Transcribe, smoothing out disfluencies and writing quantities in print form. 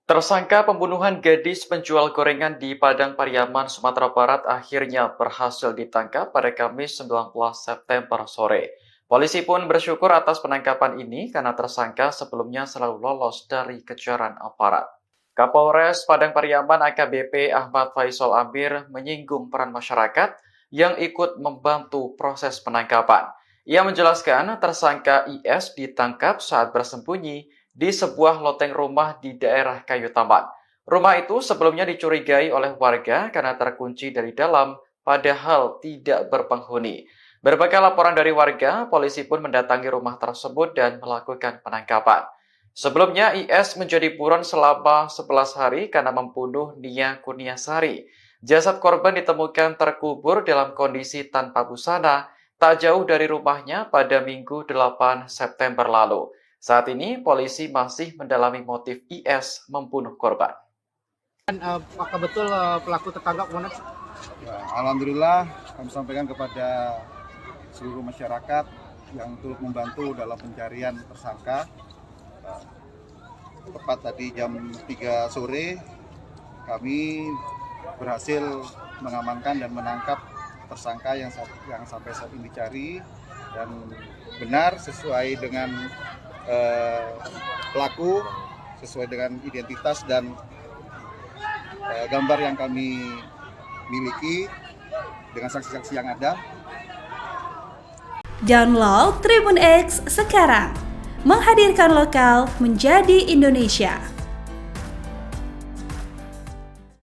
Tersangka pembunuhan gadis penjual gorengan di Padang Pariaman, Sumatera Barat akhirnya berhasil ditangkap pada Kamis 19 September sore. Polisi pun bersyukur atas penangkapan ini karena tersangka sebelumnya selalu lolos dari kejaran aparat. Kapolres Padang Pariaman AKBP Ahmad Faisal Amir menyinggung peran masyarakat yang ikut membantu proses penangkapan. Ia menjelaskan tersangka IS ditangkap saat bersembunyi di sebuah loteng rumah di daerah Kayu Taman. Rumah itu sebelumnya dicurigai oleh warga karena terkunci dari dalam, padahal tidak berpenghuni. Berbagai laporan dari warga, polisi pun mendatangi rumah tersebut dan melakukan penangkapan. Sebelumnya, IS menjadi buron selama 11 hari karena membunuh Nia Kurniasari. Jasad korban ditemukan terkubur dalam kondisi tanpa busana, tak jauh dari rumahnya pada Minggu 8 September lalu. Saat ini, polisi masih mendalami motif IS membunuh korban. Apakah betul pelaku tertangkap, Komandan? Ya, alhamdulillah kami sampaikan kepada seluruh masyarakat yang turut membantu dalam pencarian tersangka. Tepat tadi jam 3 sore kami berhasil mengamankan dan menangkap tersangka yang sampai saat ini dicari, dan benar sesuai dengan pelaku, sesuai dengan identitas dan gambar yang kami miliki dengan saksi-saksi yang ada. Download Tribun X sekarang, menghadirkan lokal menjadi Indonesia.